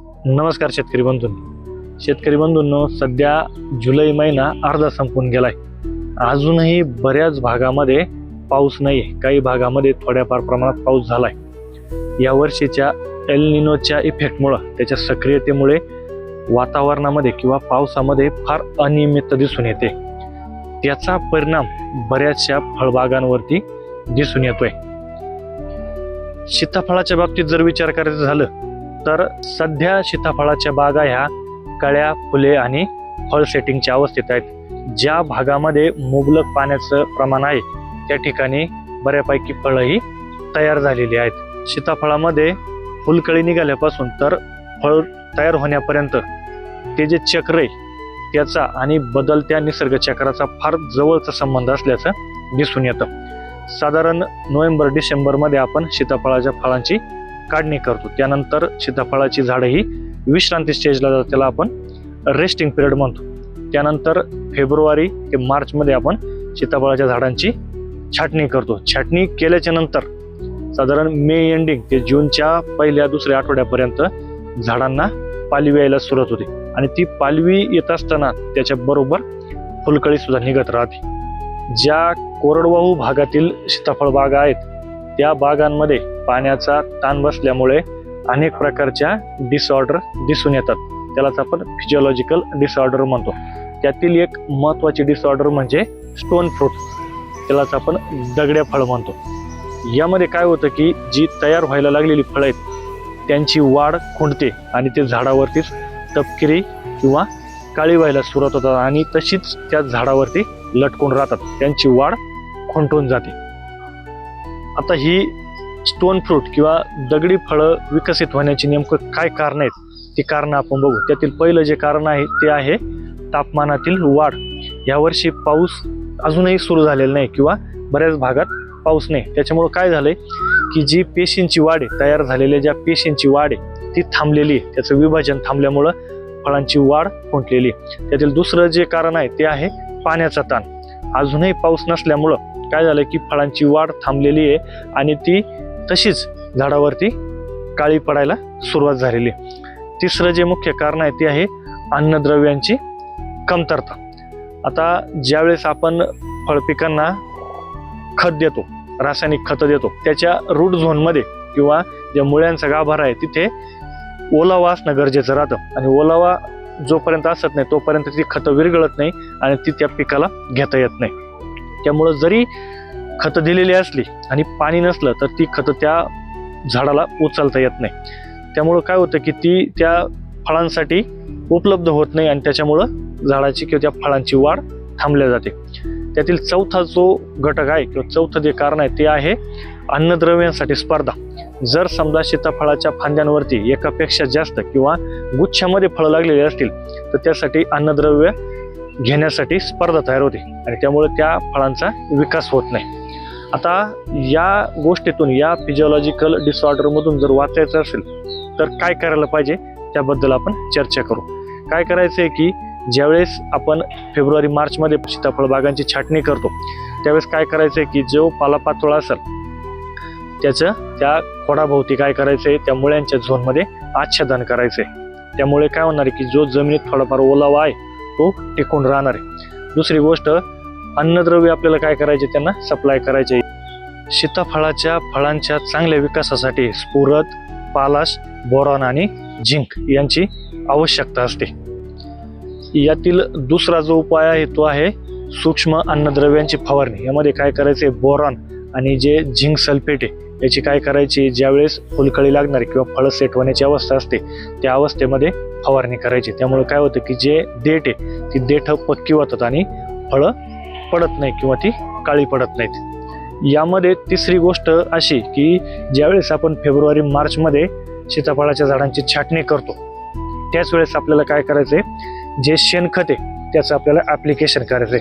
नमस्कार शेतकरी बंधूंनो, सध्या जुलै महिना अर्धा संपून गेलाय. अजूनही बऱ्याच भागामध्ये पाऊस नाही. काही भागामध्ये थोड्याफार प्रमाणात पाऊस झालाय. या वर्षीच्या एल निनोच्या इफेक्टमुळे, त्याच्या सक्रियतेमुळे वातावरणामध्ये किंवा पावसामध्ये फार अनियमितता दिसून येते. त्याचा परिणाम बऱ्याचशा फळबागांवरती दिसून येतोय. सीताफळाच्या बाबतीत जर विचार करायचं झालं तर सध्या सीताफळाच्या बागा ह्या कळ्या, फुले आणि फळ सेटिंगच्या अवस्थेत आहेत. ज्या भागामध्ये मुबलक पाण्याचं प्रमाण आहे त्या ठिकाणी बऱ्यापैकी फळंही तयार झालेली आहेत. सीताफळामध्ये फुलकळी निघाल्यापासून तर फळ तयार होण्यापर्यंत ते जे चक्र आहे त्याचा आणि बदलत्या निसर्ग चक्राचा फार जवळचा संबंध असल्याचं दिसून येतं. साधारण नोव्हेंबर-डिसेंबर मध्ये आपण सीताफळाच्या फळांची काढणी करतो. त्यानंतर सीताफळाची झाडं ही विश्रांती स्टेजला जातात, त्याला आपण रेस्टिंग पिरियड म्हणतो. त्यानंतर फेब्रुवारी ते मार्च मध्ये आपण सीताफळाच्या झाडांची छाटणी करतो. छाटणी केल्याच्या नंतर साधारण मे एंडिंग ते जूनच्या पहिल्या-दुसऱ्या आठवड्यापर्यंत झाडांना पालवी यायला सुरुवात होते आणि ती पालवी येत असताना त्याच्या बरोबर फुलकळी सुद्धा निघत राहते. ज्या कोरडवाहू भागातील सीताफळ बागा आहेत त्या बागांमध्ये पाण्याचा ताण बसल्यामुळे अनेक प्रकारच्या डिसऑर्डर दिसून येतात. त्यालाच आपण फिजिओलॉजिकल डिसऑर्डर म्हणतो. त्यातील एक महत्त्वाची डिसऑर्डर म्हणजे स्टोन फ्रूट, त्यालाच आपण दगड्या फळ म्हणतो. यामध्ये काय होतं की जी तयार व्हायला लागलेली फळं आहेत त्यांची वाढ खुंटते आणि ते झाडावरतीच तपकिरी किंवा काळी व्हायला सुरुवात होतात आणि तशीच त्या झाडावरती लटकून राहतात. त्यांची वाढ खुंटून जाते. आता ही स्टोन फ्रूट किंवा दगडी फळं विकसित होण्याची नेमकं काय कारण आहेत ती कारणं आपण बघू. त्यातील पहिलं जे कारण आहे ते आहे तापमानातील वाढ. यावर्षी पाऊस अजूनही सुरू झालेला नाही किंवा बऱ्याच भागात पाऊस नाही. त्याच्यामुळं काय झालंय की जी पेशींची वाढ आहे, तयार झालेल्या ज्या पेशींची वाढ आहे ती थांबलेली आहे. त्याचं विभाजन थांबल्यामुळं फळांची वाढ खुंटलेली आहे. त्यातील दुसरं जे कारण आहे ते आहे पाण्याचा ताण. अजूनही पाऊस नसल्यामुळं काय झालं की फळांची वाढ थांबलेली आहे आणि ती तशीच झाडावरती काळी पडायला सुरुवात झालेली आहे. तिसरं जे मुख्य कारण आहे ते आहे अन्नद्रव्यांची कमतरता. आता ज्यावेळेस आपण फळपिकांना खत देतो, रासायनिक खतं देतो, त्याच्या रूट झोनमध्ये किंवा ज्या मुळ्यांचा गाभारा आहे तिथे ओलावा असणं गरजेचं राहतं आणि ओलावा जोपर्यंत असत नाही तोपर्यंत ती खतं विरघळत नाही आणि ती त्या पिकाला घेता येत नाही. त्यामुळं जरी खतं दिलेली असली आणि पाणी नसलं तर ती खतं त्या झाडाला उचलता येत नाही. त्यामुळं काय होतं की ती त्या फळांसाठी उपलब्ध होत नाही आणि त्याच्यामुळं झाडाची किंवा त्या फळांची वाढ थांबल्या जाते. त्यातील चौथा जो घटक आहे किंवा चौथं जे कारण आहे ते आहे अन्नद्रव्यांसाठी स्पर्धा. जर समजा सीताफळाच्या फांद्यांवरती एकापेक्षा जास्त किंवा गुच्छामध्ये फळं लागलेली असतील तर त्यासाठी अन्नद्रव्य घेण्यासाठी स्पर्धा तयार होते आणि त्यामुळे त्या फळांचा विकास होत नाही. आता या गोष्टीतून, या फिजिओलॉजिकल डिसऑर्डरमधून जर वाचायचं असेल तर काय करायला पाहिजे त्याबद्दल आपण चर्चा करू. काय करायचं आहे की ज्यावेळेस आपण फेब्रुवारी-मार्चमध्ये सीताफळ बागांची छाटणी करतो त्यावेळेस काय करायचं आहे की जो पालापाचोळा असेल त्याचं त्या खोडाभोवती काय करायचं आहे, त्या मुळ्यांच्या झोनमध्ये आच्छादन करायचं आहे. त्यामुळे काय होणार आहे की जो जमिनीत थोडाफार ओलावा आहे तो टिकून राहणार आहे. दुसरी गोष्ट, अन्नद्रव्य आपल्याला काय करायचे, त्यांना सप्लाय करायचे. सीताफळाच्या फळांच्या चांगल्या विकासासाठी स्फुरद, पालाश, बोरॉन आणि झिंक यांची आवश्यकता असते. यातील दुसरा जो उपाय आहे तो आहे सूक्ष्म अन्नद्रव्यांची फवारणी. यामध्ये काय करायचे, बोरॉन आणि जे झिंक सल्फेट आहे याची काय करायची, ज्यावेळेस फुलकळी लागणार किंवा फळं सेट होण्याची अवस्था असते त्या अवस्थेमध्ये फवारणी करायची. त्यामुळे काय होतं की जे देठ आहे ती देठ पक्की होतात आणि फळं पडत नाही किंवा ती काळी पडत नाहीत. यामध्ये तिसरी गोष्ट अशी की ज्यावेळेस आपण फेब्रुवारी-मार्चमध्ये सीताफळाच्या झाडांची छाटणी करतो त्याच वेळेस आपल्याला काय करायचंय, जे शेणखत आहे त्याचं आपल्याला ॲप्लिकेशन करायचंय.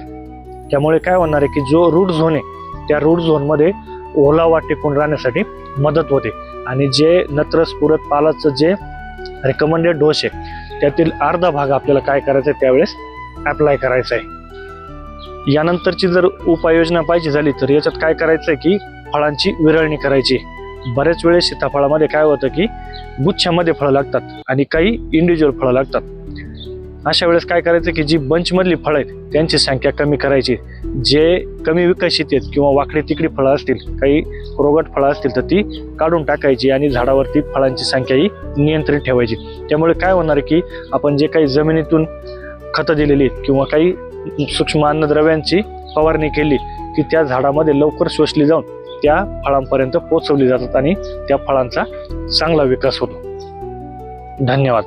त्यामुळे काय होणार आहे की जो रूट झोन आहे त्या रूट झोनमध्ये ओलावा टिकून राहण्यासाठी मदत होते आणि जे नत्र, स्फुरद, पालाचं जे रेकमेंडेड डोस आहे त्यातील अर्धा भाग आपल्याला काय करायचं आहे त्यावेळेस ॲप्लाय करायचा आहे. यानंतरची जर उपाययोजना पाहिजे झाली तर याच्यात काय करायचं आहे की फळांची विरळणी करायची. बऱ्याच वेळेस सीताफळामध्ये काय होतं की गुच्छामध्ये फळं लागतात आणि काही इंडिव्हिज्युअल फळं लागतात. अशा वेळेस काय करायचं की जी बंचमधली फळं आहेत त्यांची संख्या कमी करायची. जे कमी विकसित आहेत किंवा वाकडी तिकडी फळं असतील, काही रोगट फळं असतील तर ती काढून टाकायची आणि झाडावरती फळांची संख्या ही नियंत्रित ठेवायची. त्यामुळे काय होणार की आपण जे काही जमिनीतून खतं दिलेली आहेत किंवा काही सूक्ष्म अन्नद्रव्यांची फवारणी केली की त्या झाडामध्ये लवकर शोषली जाऊन त्या फळांपर्यंत पोहोचवली जातात आणि त्या फळांचा चांगला विकास होतो. धन्यवाद.